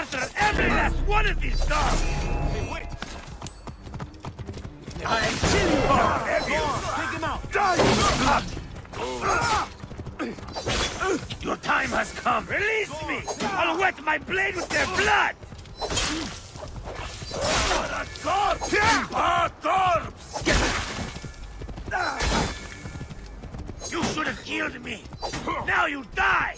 slaughter every last one of these dogs! Hey, wait! I am killing you! Take him out! Die, you blood! Your time has come! Release me! I'll wet my blade with their blood! You should have killed me! Now you die!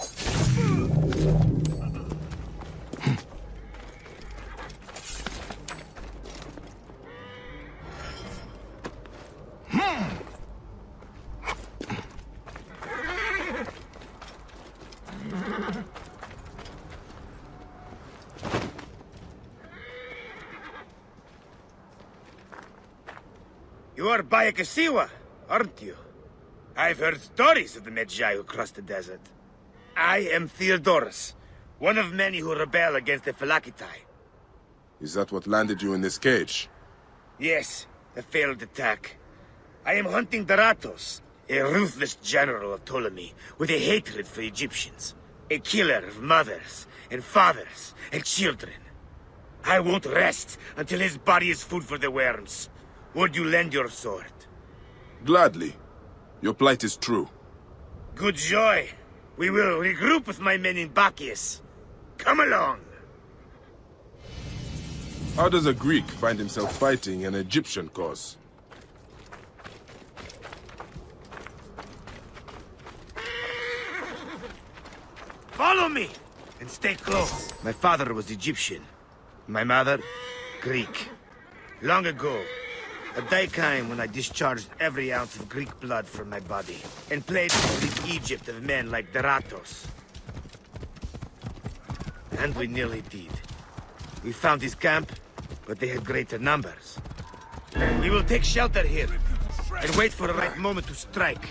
You are Bayakasiwa, aren't you? I've heard stories of the Medjay who crossed the desert. I am Theodorus, one of many who rebel against the Phylakitai. Is that what landed you in this cage? Yes, a failed attack. I am hunting Daratos, a ruthless general of Ptolemy, with a hatred for Egyptians. A killer of mothers, and fathers, and children. I won't rest until his body is food for the worms. Would you lend your sword? Gladly. Your plight is true. Good joy. We will regroup with my men in Bacchius. Come along. How does a Greek find himself fighting an Egyptian cause? Follow me! And stay close. My father was Egyptian. My mother, Greek. Long ago, a day came when I discharged every ounce of Greek blood from my body, and played to rid Egypt of men like Daratos. And we nearly did. We found his camp, but they had greater numbers. We will take shelter here, and wait for the right moment to strike.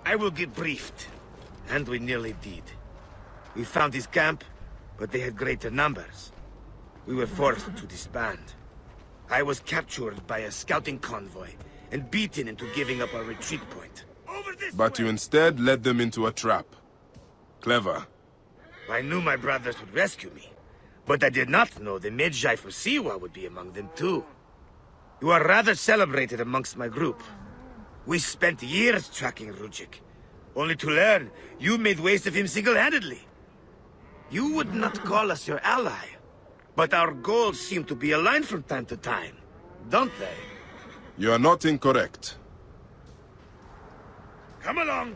I will get briefed. And we nearly did. We found his camp, but they had greater numbers. We were forced to disband. I was captured by a scouting convoy, and beaten into giving up our retreat point. But you instead led them into a trap. Clever. I knew my brothers would rescue me, but I did not know the Medjay from Siwa would be among them too. You are rather celebrated amongst my group. We spent years tracking Rujik, only to learn you made waste of him single-handedly. You would not call us your ally, but our goals seem to be aligned from time to time, don't they? You are not incorrect. Come along.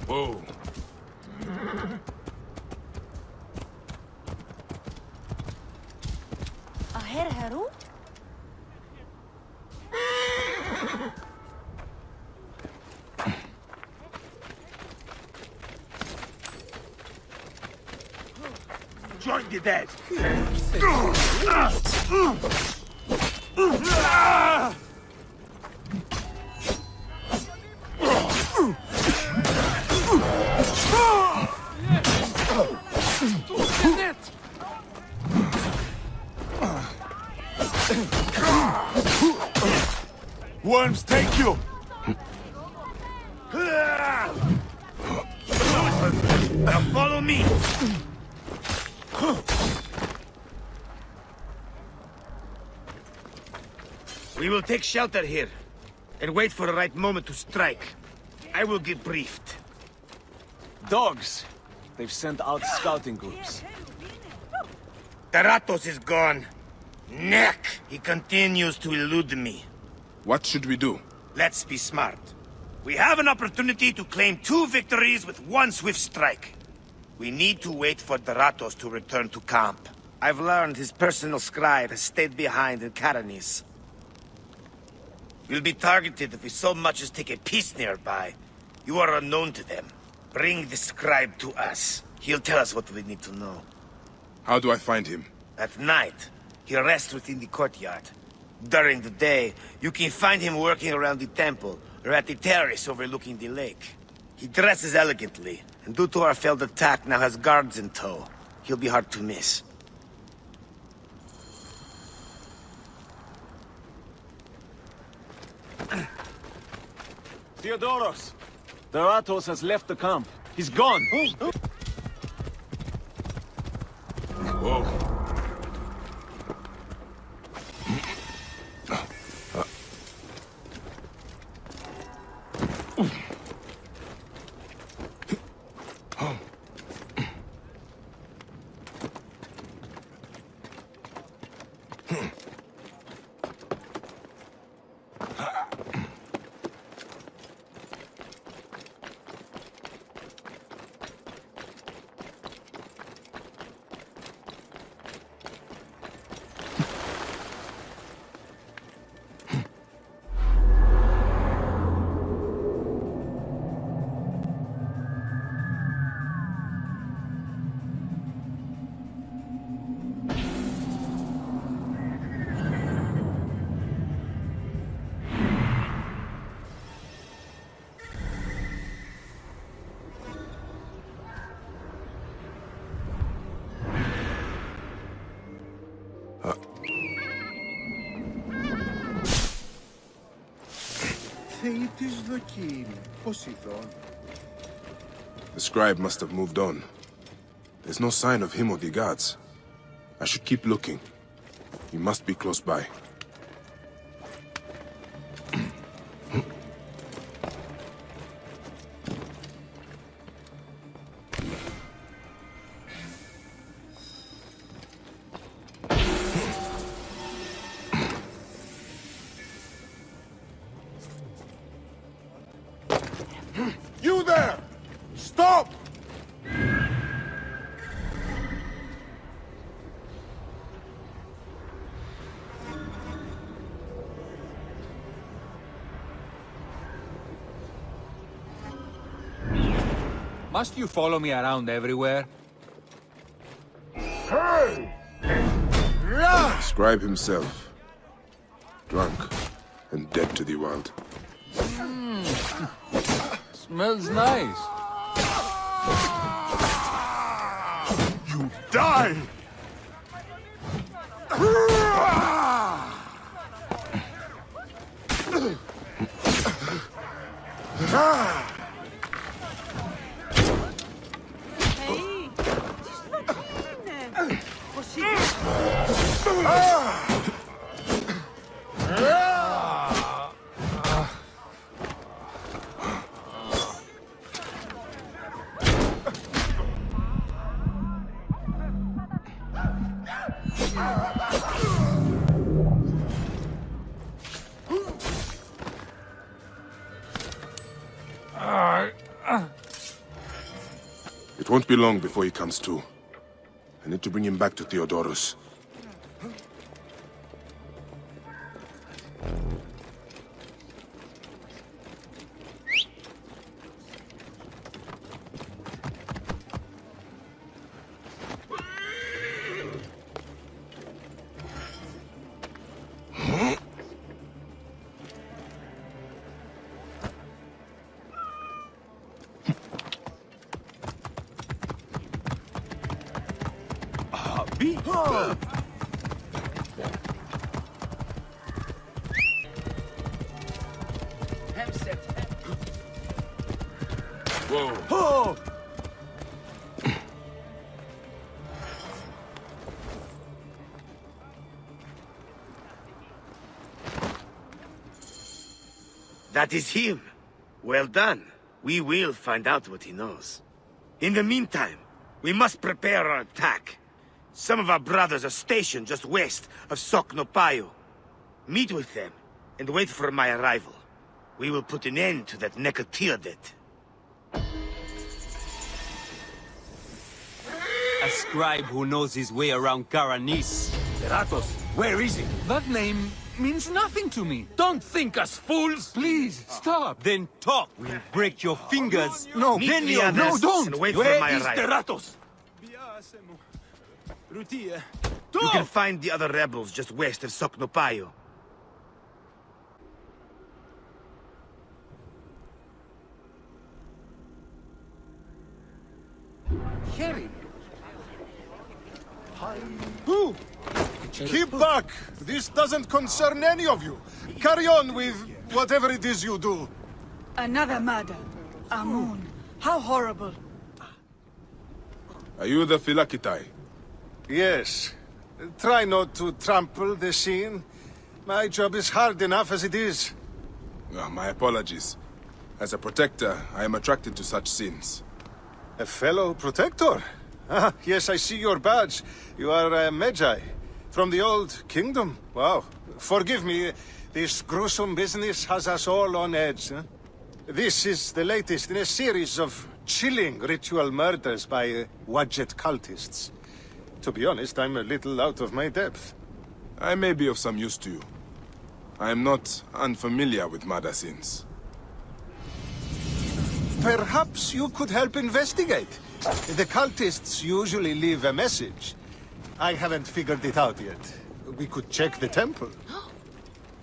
Whoa. Herheru? Join the dead. Worms take you! Now follow me. We will take shelter here, and wait for the right moment to strike. I will get briefed. Dogs! They've sent out scouting groups. Daratos is gone. Neck! He continues to elude me. What should we do? Let's be smart. We have an opportunity to claim 2 victories with 1 swift strike. We need to wait for Daratos to return to camp. I've learned his personal scribe has stayed behind in Karanis. We'll be targeted if we so much as take a piece nearby. You are unknown to them. Bring the scribe to us. He'll tell us what we need to know. How do I find him? At night, he rests within the courtyard. During the day, you can find him working around the temple, or at the terrace overlooking the lake. He dresses elegantly, and due to our failed attack, now has guards in tow. He'll be hard to miss. Theodoros! Deratos has left the camp. He's gone! Whoa. The scribe must have moved on. There's no sign of him or the guards. I should keep looking. He must be close by. You there! Stop! Must you follow me around everywhere? Hey! The scribe himself. Drunk and dead to the world. Smells nice. You die! It won't be long before he comes to. I need to bring him back to Theodoros. Whoa. Oh! That is him. Well done. We will find out what he knows. In the meantime, we must prepare our attack. Some of our brothers are stationed just west of Soknopayo. Meet with them and wait for my arrival. We will put an end to that Nekatiodet. A scribe who knows his way around Karanis. Deratos, where is he? That name means nothing to me. Don't think us fools! Please, stop. Then talk. We'll break your fingers. No, Meet then the you'll others don't. and wait for Where my is arrival. Deratos? You can find the other rebels just west of Soknopayo. carry. Who? Keep back! This doesn't concern any of you. Carry on with whatever it is you do. Another murder. Amun. How horrible. Are you the Philakitai? Yes. Try not to trample the scene. My job is hard enough as it is. My apologies. As a protector, I am attracted to such sins. A fellow protector? Ah, yes, I see your badge. You are a Magi. From the old kingdom. Wow. Forgive me, this gruesome business has us all on edge. Huh? This is the latest in a series of chilling ritual murders by Wadjet cultists. To be honest, I'm a little out of my depth. I may be of some use to you. I am not unfamiliar with murder sins. Perhaps you could help investigate. The cultists usually leave a message. I haven't figured it out yet. We could check the temple.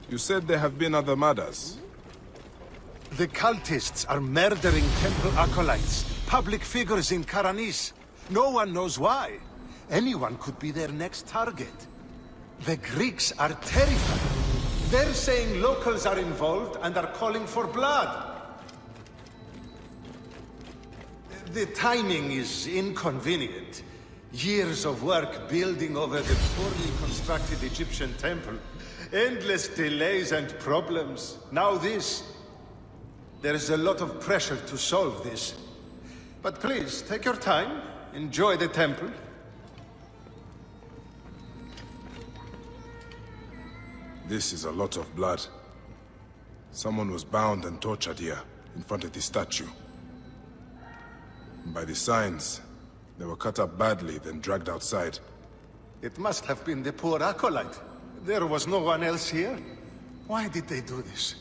You said there have been other murders. The cultists are murdering temple acolytes, public figures in Karanis. No one knows why. Anyone could be their next target. The Greeks are terrified. They're saying locals are involved and are calling for blood. The timing is inconvenient. Years of work building over the poorly constructed Egyptian temple. Endless delays and problems. Now this. There's a lot of pressure to solve this. But please, take your time. Enjoy the temple. This is a lot of blood. Someone was bound and tortured here, in front of the statue. By the signs, they were cut up badly, then dragged outside. It must have been the poor acolyte. There was no one else here. Why did they do this?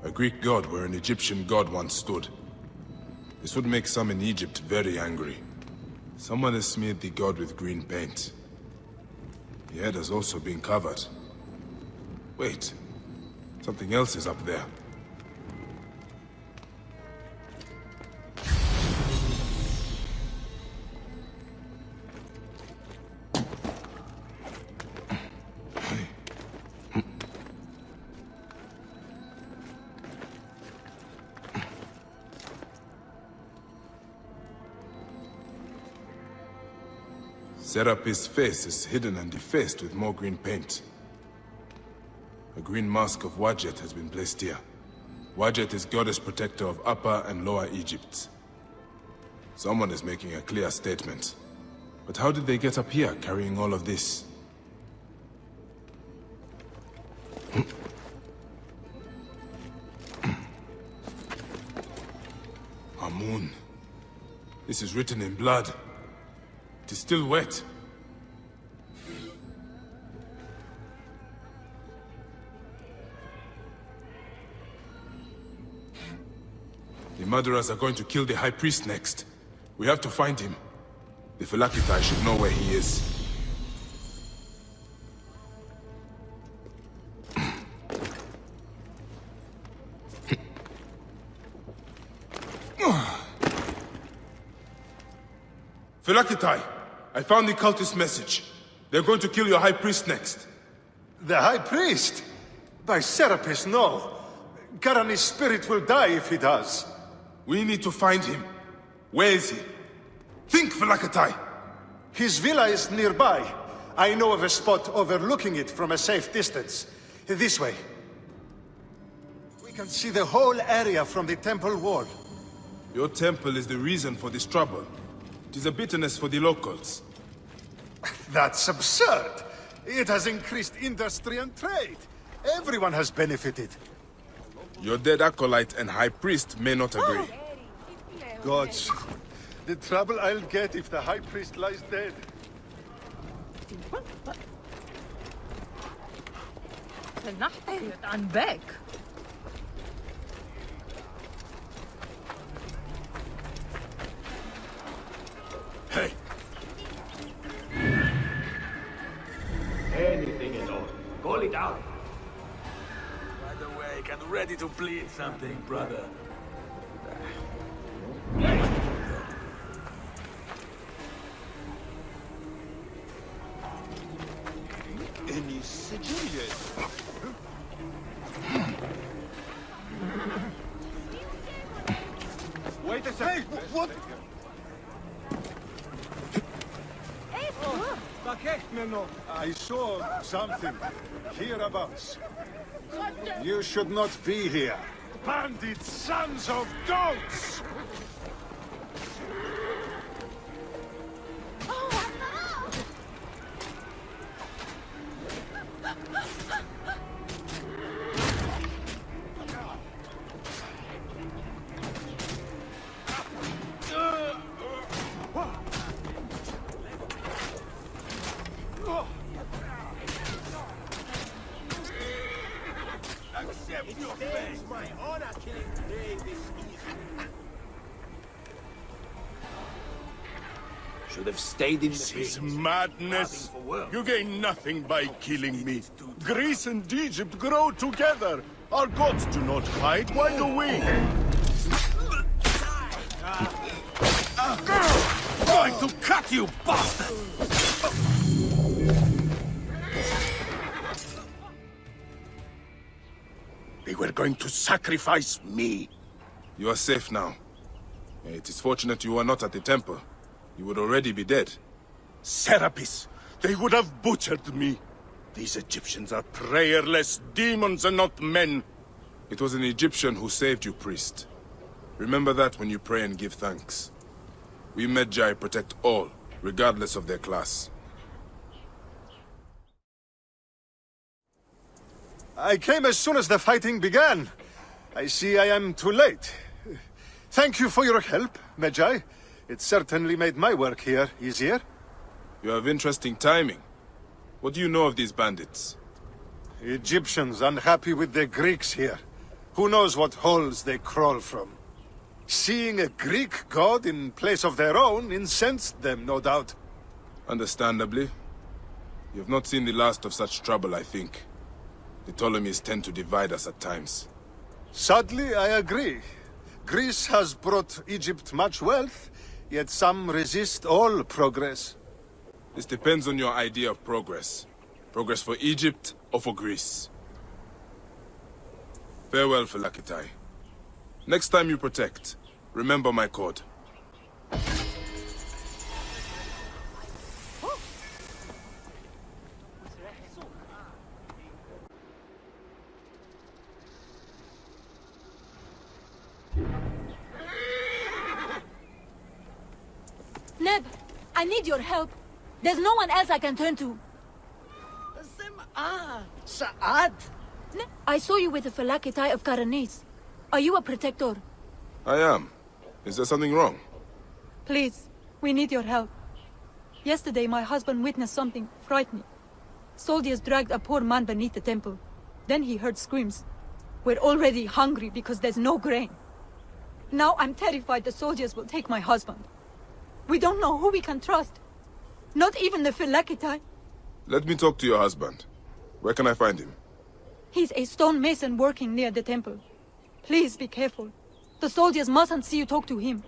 A Greek god where an Egyptian god once stood. This would make some in Egypt very angry. Someone has smeared the god with green paint. The head has also been covered. Wait, something else is up there. Serapis' face is hidden and defaced with more green paint. A green mask of Wadjet has been placed here. Wadjet is goddess protector of Upper and Lower Egypt. Someone is making a clear statement. But how did they get up here, carrying all of this? Amun. This is written in blood. It is still wet. The murderers are going to kill the High Priest next. We have to find him. The Philakitai should know where he is. Philakitai! I found the cultist message. They're going to kill your High Priest next. The High Priest? By Serapis, no. Garani's spirit will die if he does. We need to find him. Where is he? Think, Philakitai! His villa is nearby. I know of a spot overlooking it from a safe distance. This way. We can see the whole area from the temple wall. Your temple is the reason for this trouble. It is a bitterness for the locals. That's absurd. It has increased industry and trade. Everyone has benefited. Your dead acolyte and High Priest may not agree. Gods, the trouble I'll get if the High Priest lies dead. I'm back. Hey! Anything at all. Call it out. and ready to bleed something, brother. Any suggestions? Wait a second. Hey, what? No, I saw something hereabouts. You should not be here. Bandit sons of goats! Should have stayed in This the is base. madness. You gain nothing by killing me. Greece and Egypt grow together. Our gods do not fight. Why do we? Going to cut you, bastard! They were going to sacrifice me. You are safe now. It is fortunate you are not at the temple. You would already be dead. Serapis, they would have butchered me. These Egyptians are prayerless demons and not men. It was an Egyptian who saved you, priest. Remember that when you pray and give thanks. We Magi protect all, regardless of their class. I came as soon as the fighting began. I see I am too late. Thank you for your help, Magi. It certainly made my work here easier. You have interesting timing. What do you know of these bandits? Egyptians unhappy with the Greeks here. Who knows what holes they crawl from? Seeing a Greek god in place of their own incensed them, no doubt. Understandably. You have not seen the last of such trouble, I think. The Ptolemies tend to divide us at times. Sadly, I agree. Greece has brought Egypt much wealth, yet some resist all progress. This depends on your idea of progress. Progress for Egypt or for Greece. Farewell, Phylakitai. Next time you protect, remember my code. Neb, I need your help. There's no one else I can turn to. Saad. I saw you with the Phylakitai of Karanis. Are you a protector? I am. Is there something wrong? Please, we need your help. Yesterday, my husband witnessed something frightening. Soldiers dragged a poor man beneath the temple. Then he heard screams. We're already hungry because there's no grain. Now I'm terrified the soldiers will take my husband. We don't know who we can trust. Not even the Phylakitai. Let me talk to your husband. Where can I find him? He's a stonemason working near the temple. Please be careful. The soldiers mustn't see you talk to him.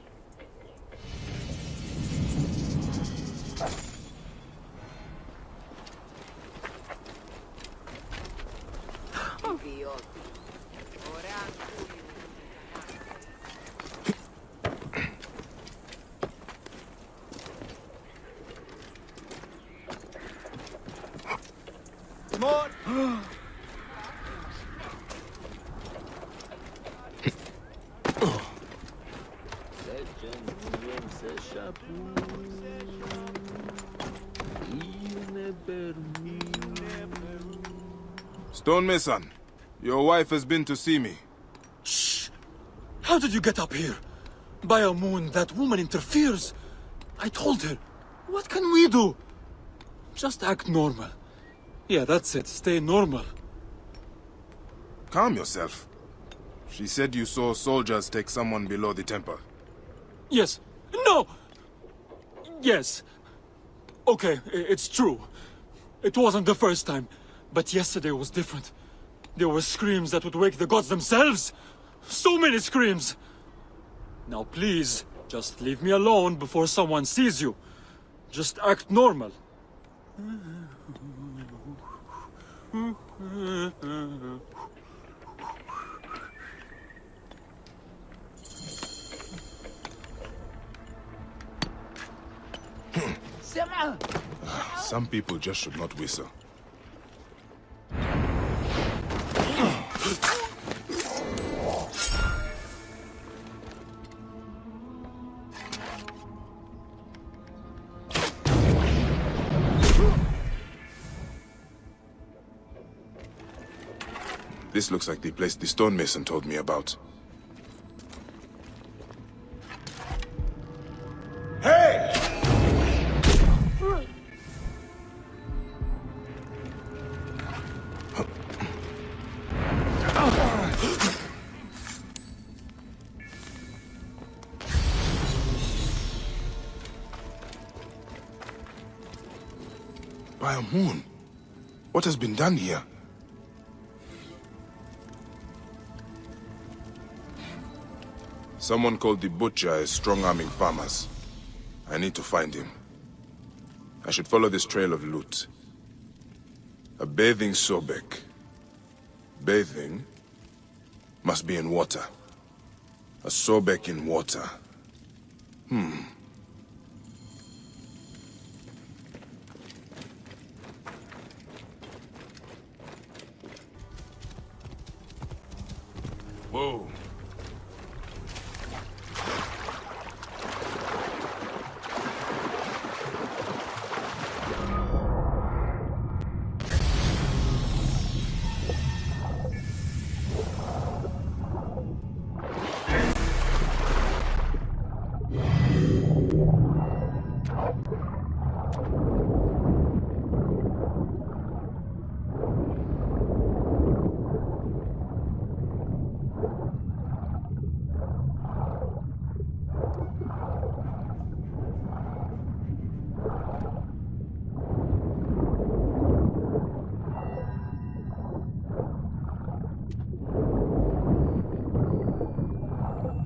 Stonemason, your wife has been to see me. Shh! How did you get up here? By a moon, that woman interferes. I told her. What can we do? Just act normal. Yeah, that's it. Stay normal. Calm yourself. She said you saw soldiers take someone below the temple. Yes. No! Yes. Okay, it's true. It wasn't the first time, but yesterday was different. There were screams that would wake the gods themselves! So many screams! Now please, just leave me alone before someone sees you. Just act normal. Some people just should not whistle. This looks like the place the stonemason told me about. Hey! By a moon, what has been done here? Someone called the Butcher is strong-arming farmers. I need to find him. I should follow this trail of loot. A bathing Sobek. Bathing must be in water. A Sobek in water. Whoa.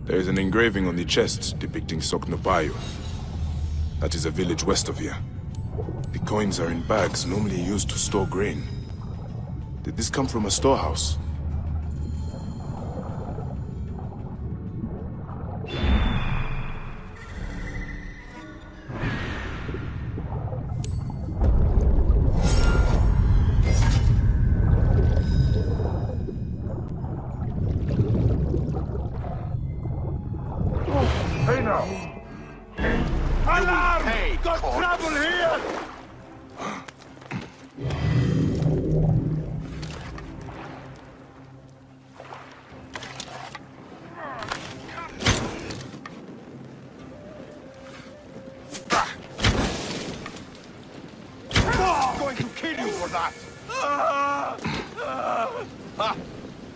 There is an engraving on the chest depicting Soknopayo. That is a village west of here. The coins are in bags normally used to store grain. Did this come from a storehouse?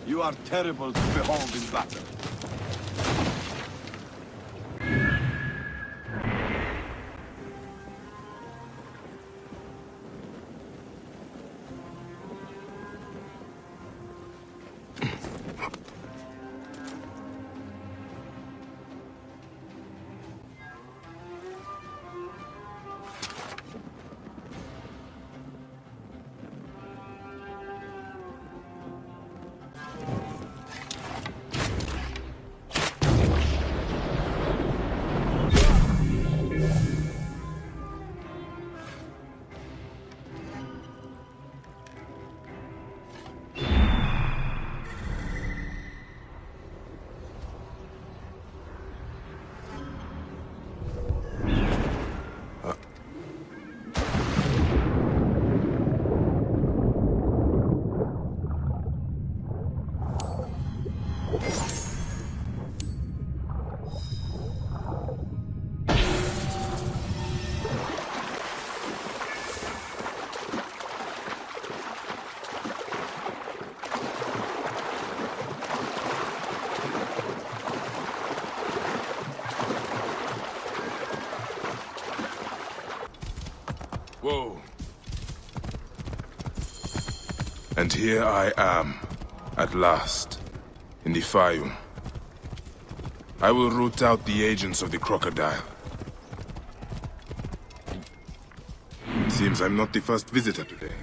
You are terrible to behold in battle. Whoa. And here I am, At last, in the Fayum, I will root out the agents of the crocodile. It seems I'm not the first visitor today.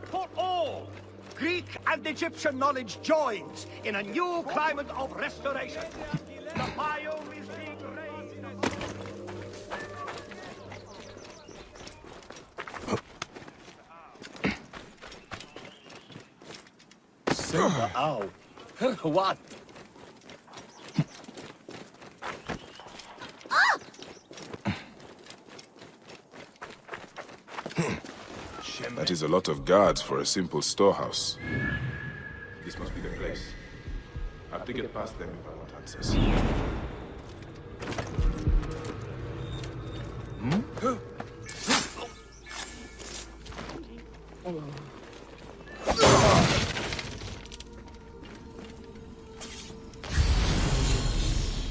For all! Greek and Egyptian knowledge joins in a new climate of restoration. The biome is being raised. Silver owl. What? That is a lot of guards for a simple storehouse. This must be the place. I have to get past them if I want answers.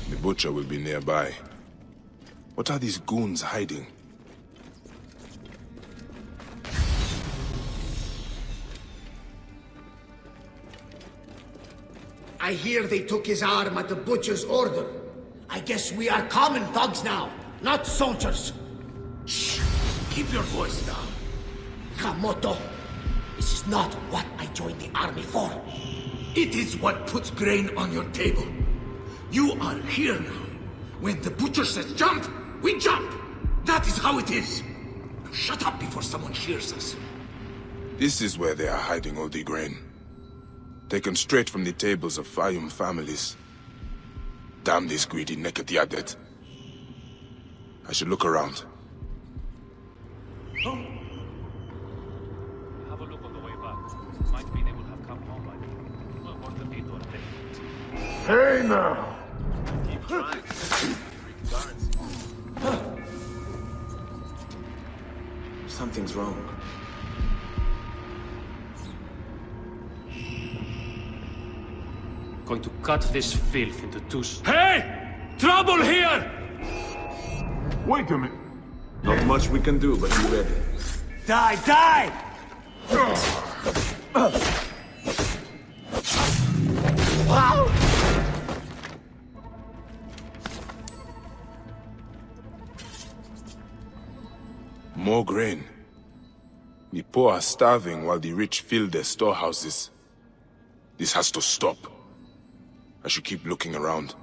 The butcher will be nearby. What are these goons hiding? I hear they took his arm at the butcher's order. I guess we are common thugs now, not soldiers. Shh! Keep your voice down. Kamoto, this is not what I joined the army for. It is what puts grain on your table. You are here now. When the butcher says jump, we jump. That is how it is. Now shut up before someone hears us. This is where they are hiding all the grain. Taken straight from the tables of Fayum families. Damn these greedy Neketiadet. I should look around. Have a look on the way back. Might be they will have come home by then. We'll want the people to take it. Hey now! Keep trying. Something's wrong. Going to cut this filth into two. Hey! Trouble here! Wait a minute. Not much we can do, but be ready. Die, die! More grain. The poor are starving while the rich fill their storehouses. This has to stop. I should keep looking around.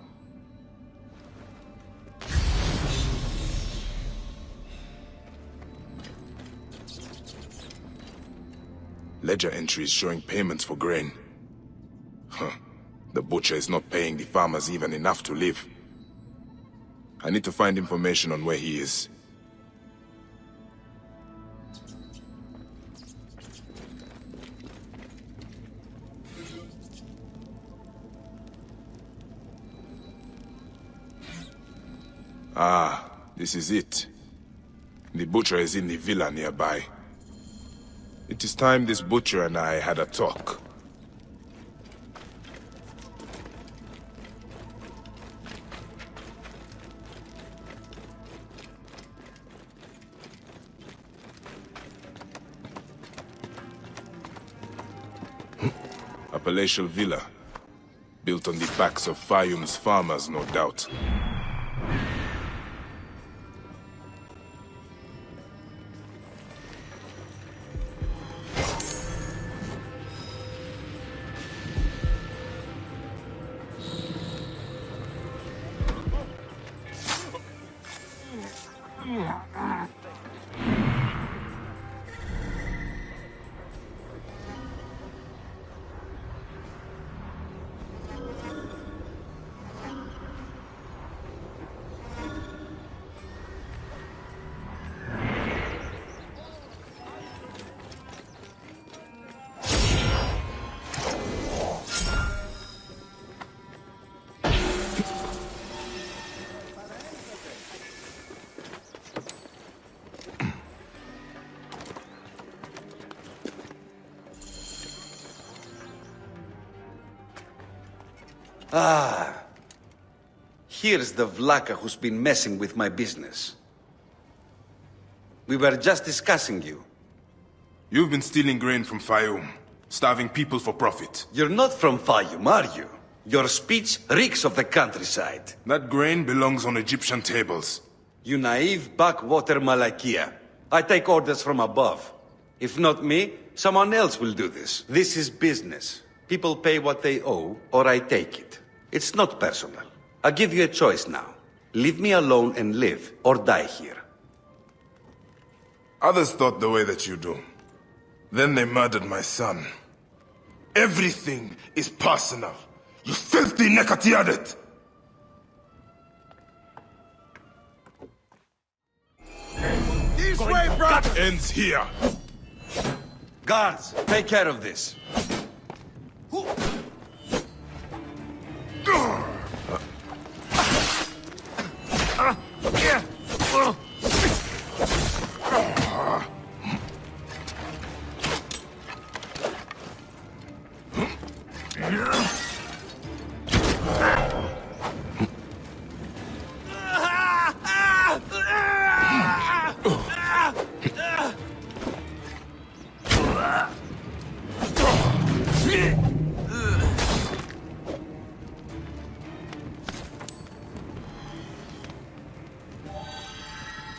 Ledger entries showing payments for grain. Huh. The butcher is not paying the farmers even enough to live. I need to find information on where he is. Ah, this is it. The butcher is in the villa nearby. It is time this butcher and I had a talk. A palatial villa, built on the backs of Fayum's farmers, no doubt. Ah. Here's the Vlaka who's been messing with my business. We were just discussing you. You've been stealing grain from Fayum, starving people for profit. You're not from Fayum, are you? Your speech reeks of the countryside. That grain belongs on Egyptian tables. You naive backwater Malakia. I take orders from above. If not me, someone else will do this. This is business. People pay what they owe, or I take it. It's not personal. I give you a choice now. Leave me alone and live, or die here. Others thought the way that you do. Then they murdered my son. Everything is personal. You filthy Nekatiadet! This way, brother! Ends here. Guards, take care of this.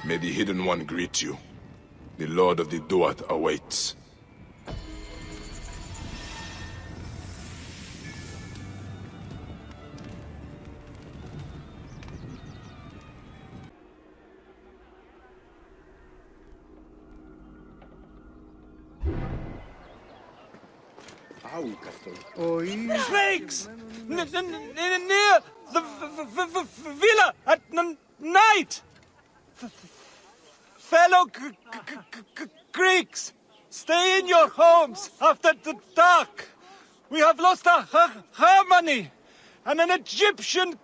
May the Hidden One greet you. The Lord of the Duat awaits. Snakes! Near the villa at night! Fellow Greeks, stay in your homes after the dark. We have lost our harmony, and an Egyptian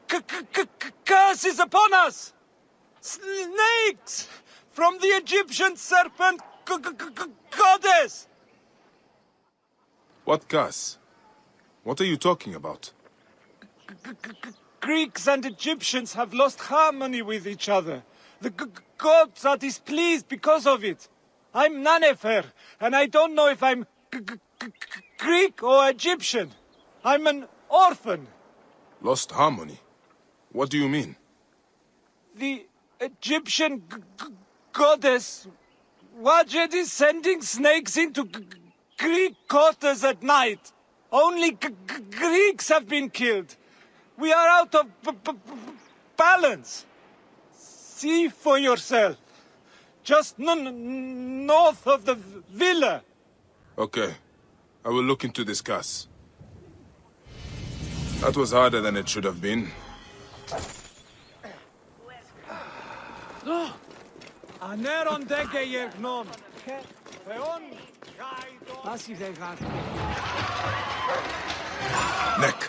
curse is upon us. Snakes from the Egyptian serpent goddess. What curse? What are you talking about? Greeks and Egyptians have lost harmony with each other. The gods are displeased because of it. I'm Nanefer, and I don't know if I'm Greek or Egyptian. I'm an orphan. Lost harmony? What do you mean? The Egyptian goddess Wajet is sending snakes into Greek quarters at night. Only Greeks have been killed. We are out of balance. See for yourself. Just north of the villa. Okay. I will look into this curse. That was harder than it should have been. Neck!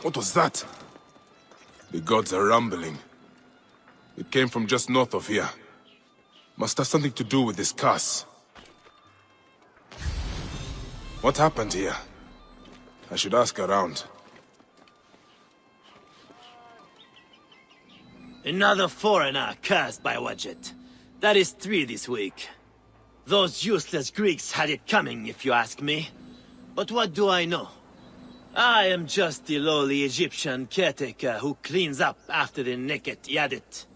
What was that? The gods are rumbling. It came from just north of here. Must have something to do with this curse. What happened here? I should ask around. Another foreigner cursed by Wajet. That is 3 this week. Those useless Greeks had it coming, if you ask me. But what do I know? I am just the lowly Egyptian caretaker who cleans up after the naked Yadet.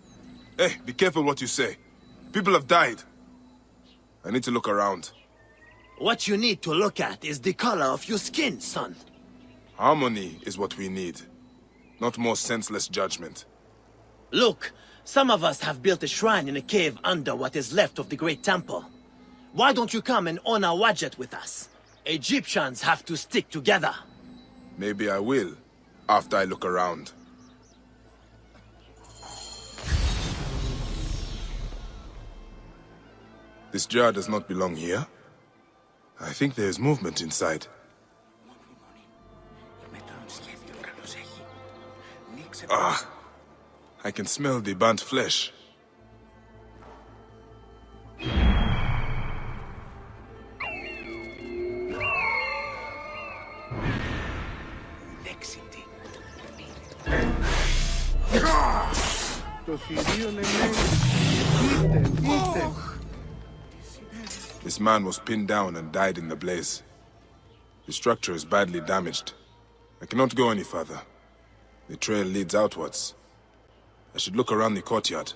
Hey, be careful what you say. People have died. I need to look around. What you need to look at is the color of your skin, son. Harmony is what we need. Not more senseless judgment. Look, some of us have built a shrine in a cave under what is left of the Great Temple. Why don't you come and honor Wajet with us? Egyptians have to stick together. Maybe I will, after I look around. This jar does not belong here. I think there is movement inside. Ah, I can smell the burnt flesh. This man was pinned down and died in the blaze. The structure is badly damaged. I cannot go any further. The trail leads outwards. I should look around the courtyard.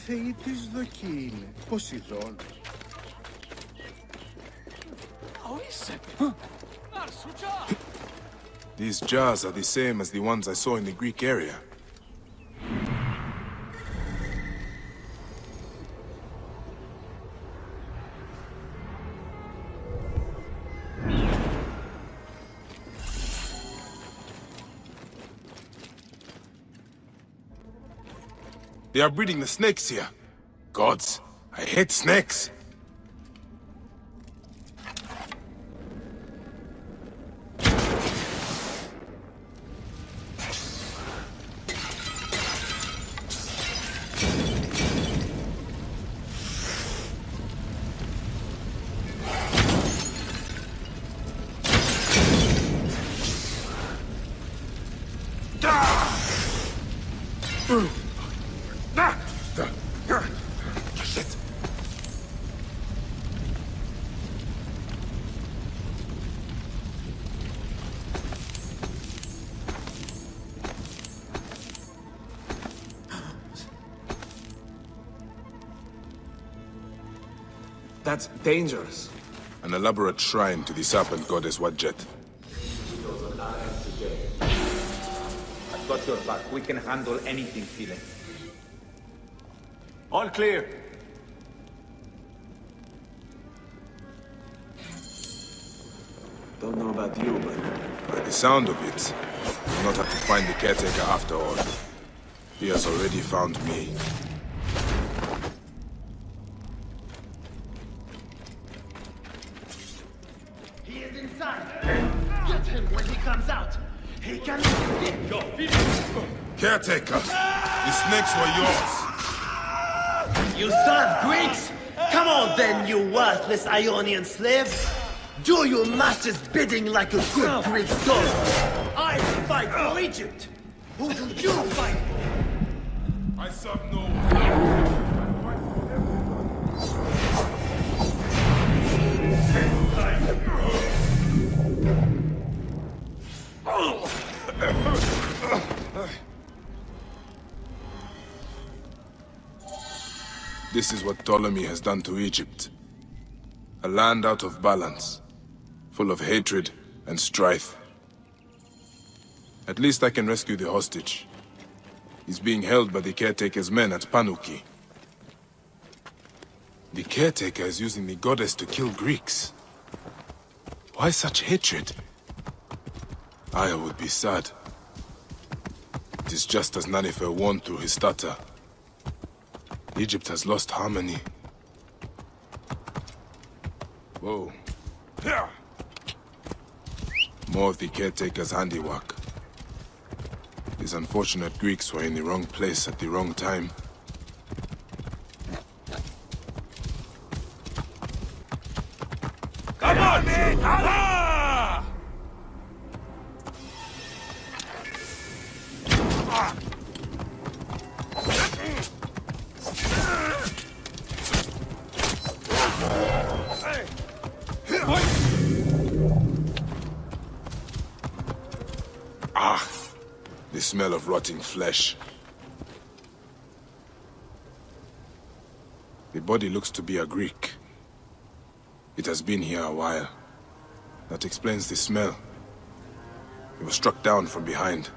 Θεοί της δοκή είναι. Ποσειδών. These jars are the same as the ones I saw in the Greek area. They are breeding the snakes here. Gods, I hate snakes. That's dangerous. An elaborate shrine to the serpent goddess Wadjet. I've got your back. We can handle anything, Philip. All clear. Don't know about you, but... By the sound of it, we'll not have to find the caretaker after all. He has already found me. He is inside. Get him when he comes out. He can go. Caretaker, the snakes were yours. You serve Greeks? Come on then, you worthless Ionian slave. Do your master's bidding like a good Greek dog. I fight for Egypt. Who do you fight for? I serve no one. This is what Ptolemy has done to Egypt. A land out of balance, full of hatred and strife. At least I can rescue the hostage. He's being held by the caretaker's men at Panuki. The caretaker is using the goddess to kill Greeks. Why such hatred? I would be sad. It is just as Nanifer warned through his stutter. Egypt has lost harmony. Whoa. More of the caretaker's handiwork. These unfortunate Greeks were in the wrong place at the wrong time. Come on, man! Allah! The smell of rotting flesh. The body looks to be a Greek. It has been here a while. That explains the smell. It was struck down from behind.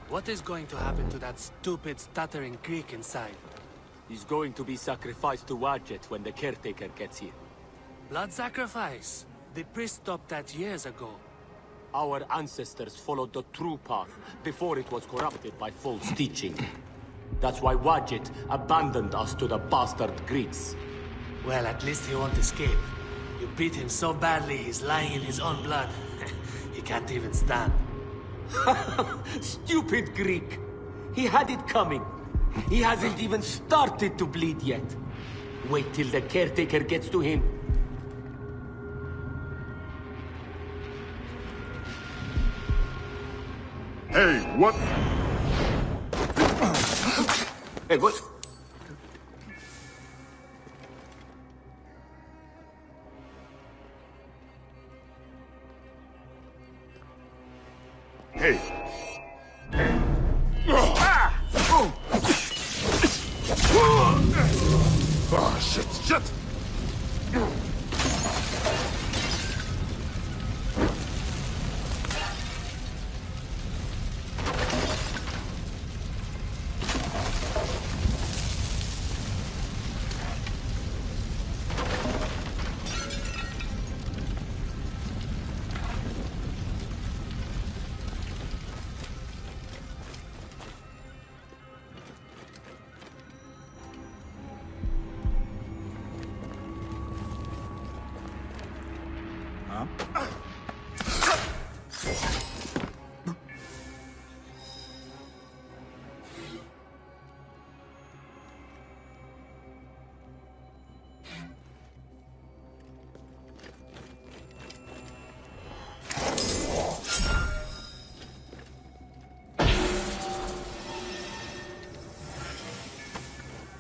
What is going to happen to that stupid, stuttering Greek inside? He's going to be sacrificed to Wadjet when the caretaker gets here. Blood sacrifice. The priest stopped that years ago. Our ancestors followed the true path before it was corrupted by false teaching. That's why Wadjet abandoned us to the bastard Greeks. Well, at least he won't escape. You beat him so badly, he's lying in his own blood. He can't even stand. Stupid Greek! He had it coming. He hasn't even started to bleed yet. Wait till the caretaker gets to him. Hey, what? Hey, what? Hey. Ah, shit.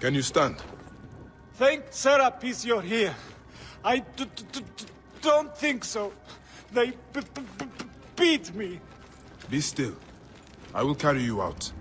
Can you stand? Thank Serapis you're here. I don't think so. They beat me. Be still. I will carry you out.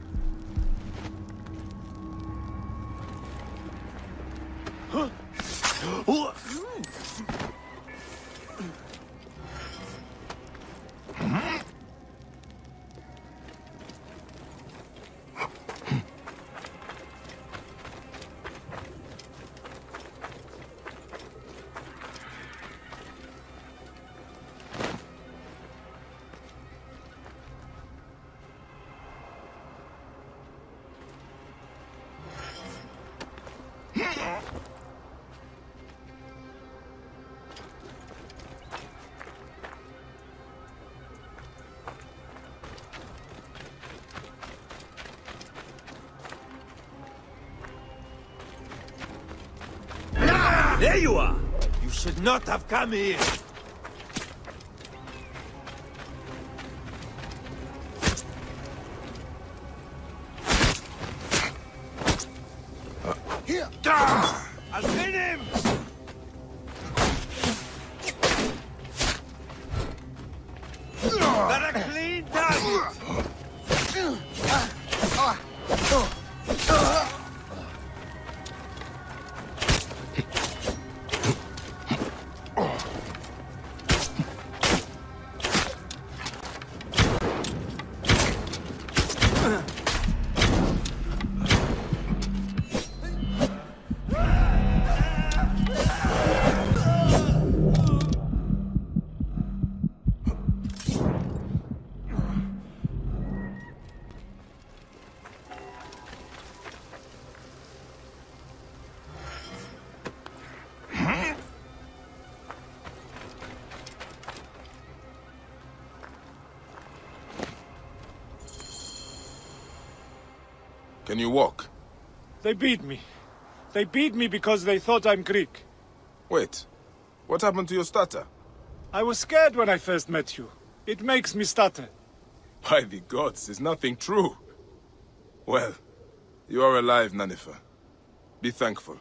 There you are! You should not have come here! Here! I'll pin him! Got a clean target! Can you walk? They beat me. They beat me because they thought I'm Greek. Wait. What happened to your stutter? I was scared when I first met you. It makes me stutter. By the gods, is nothing true. Well, you are alive, Nanifer. Be thankful.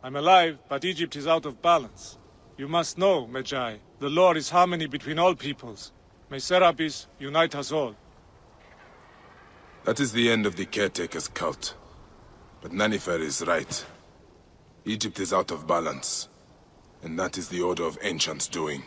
I'm alive, but Egypt is out of balance. You must know, Medjay, the law is harmony between all peoples. May Serapis unite us all. That is the end of the caretaker's cult. But Nanifer is right. Egypt is out of balance. And that is the Order of Ancients' doing.